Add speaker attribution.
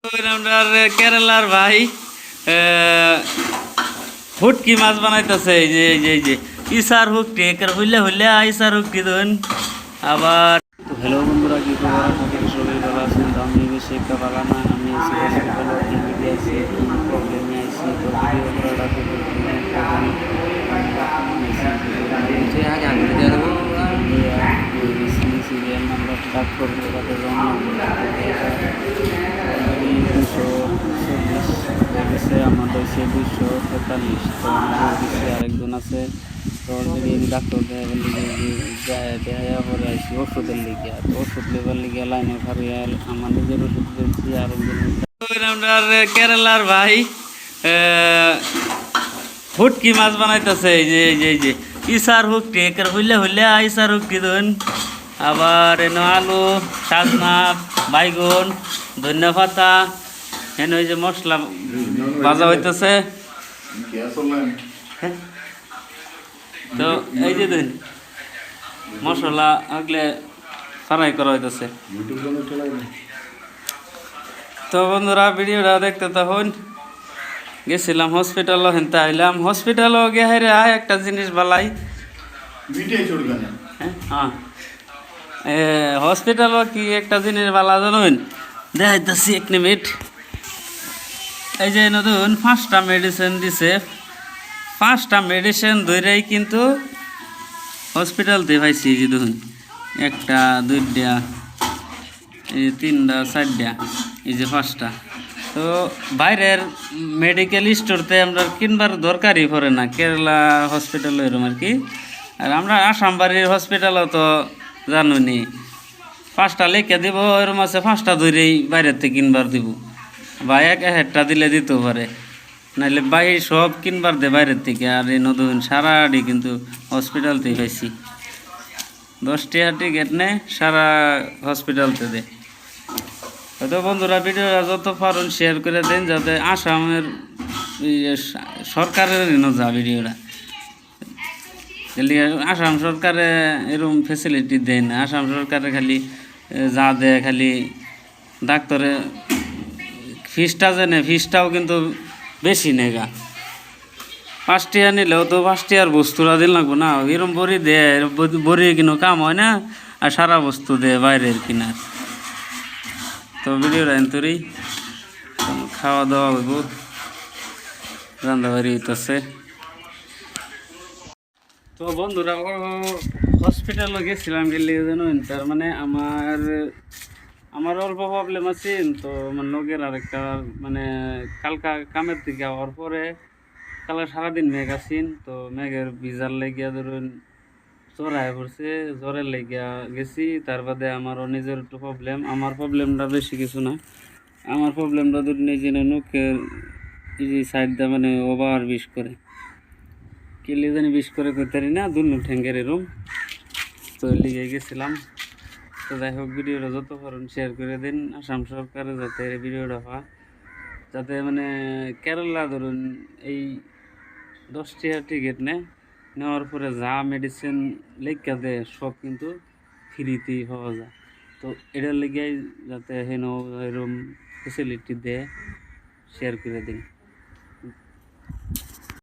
Speaker 1: কেরালার ভাই হুটকি মাছ বানাইতেছে এই যে এই যে এই যে ইসার হুকটি হইলে হইলে ইসার হুকটি ধরুন আবার। হ্যালো বন্ধুরা, কি খবর? আশা করি সবাই ভালো আছেন। তো আমি বেশি একটা ভালো না, আমি এসি হসপিটালে টিভিতে আছি, কি প্রবলেমে আছি, তো ভিডিও করাটা খুব সিরিয়াল নাম্বার ডাক করবো তাদের অলরেডি 240 আমাদের সে 243, তো আরেকজন আছে। তো অলরেডি আমি ডাক্তার দেখাইয়া পরে আসি ওষুধের লিগে, তো ওষুধ লেবার লিগে লাইনে ফারিয়ে আমার নিজের ওষুধ দিয়েছি আর কেরালার ভাই হুটকি মাছ বানাইতেছে এই যে এই যে এই যে ইসার হুকটি হইলে হইলে ইসার হুকটি ধরুন আবার এনে আলু, সাজনা, বাইগুন, ধনিয়া পাতা, এনে ওই যে মশলা ভাজা হইতেছে। তো এই যে দিন মশলা আগলে ফ্রাই করা হইতেছে। তো বন্ধুরা ভিডিওটা দেখতে তখন গেছিলাম হসপিটালও হেনতে আইলাম, হসপিটালও গে হাইরে একটা জিনিস বালাই হ্যাঁ হসপিটালও কি একটা জিনিস বালা জানুন দেখাইতেছি এক মিনিট। এই যে নতুন 5টা মেডিসিন দিছে, 5টা মেডিসিন ধরেই কিন্তু হসপিটালতে পাইছি। যে দেখুন 1টা 2টা এই 3টা 4টা এই যে 5টা। তো বাইরের মেডিকেল স্টোরতে আমরা কিনবার দরকারই পড়ে না, কেরালা হসপিটাল এরকম আর কি। আর আমরা আসামবাড়ির হসপিটালও তো জানুনি 5টা লেখে দিব, এরকম আছে 5টা ধরেই বাইরের থেকে কিনবার দিব, বা একটা দিলে দিতেও পারে, নাহলে বাইরে সব কিনবার দে বাইরের থেকে। আর এই নতুন সারাটি কিন্তু হসপিটালতেই পাইছি, 10 টাকা টিকিট নেয় সারা হসপিটালতে দে। তো বন্ধুরা ভিডিওটা যত পারেন শেয়ার করে দেন, যাতে আসামের সরকারের যা ভিডিওটা আসাম সরকারে এরকম ফেসিলিটি দেয় না। আসাম সরকারে খালি যা দেয় খালি ডাক্তারে ফিসটা জেনে, ফিসটাও কিন্তু বেশি নেগা। 5 টাকা নিলেও তো 5 টাকার বস্তুরা দিন লাগবো না, এরকম বড়ি দেয়, বড়ি কিনো কাম হয় না, আর সারা বস্তু দেয় বাইরের কিনার। তো ভিডিওটা এন্তরেই খাওয়া দাওয়া হইব, রান্নাবাড়ি হইতেছে। তো বন্ধুরা হসপিটালে গেছিলাম, গেলে জানুন তার মানে আমার অল্প প্রবলেম আছে। তো আমার লোকের আরেকটা মানে কালকা কামের থেকে আওয়ার পরে কালকে সারাদিন মেঘ আসিন, তো মেঘের ভিজার লেগিয়া ধরুন জ্বর আয়া পড়ছে, জ্বরের লেগিয়া গেছি। তার বাদে আমারও নিজের একটু প্রবলেম, আমার প্রবলেমটা বেশি কিছু না, আমার প্রবলেমটা ধরুন এই যে নখের এই যে সাইডটা মানে ওভার বিষ করে কেলে জানি বিষ করে করতে না দুনো ঠ্যাঙ্গের এরম, তো লিগে গেছিলাম। তো যাই হোক ভিডিওটা যত পারেন শেয়ার করে দিন আসাম সরকারে, যাতে ভিডিওটা পায়, যাতে মানে কেরালা ধরুন এই 10 টাকা টিকিট নেওয়ার পরে যা মেডিসিন লেখা দেয় সব কিন্তু ফ্রিতেই পাওয়া যায়। তো এটার লেগে যাতে হেন এরকম ফেসিলিটি দেয়, শেয়ার করে দিন।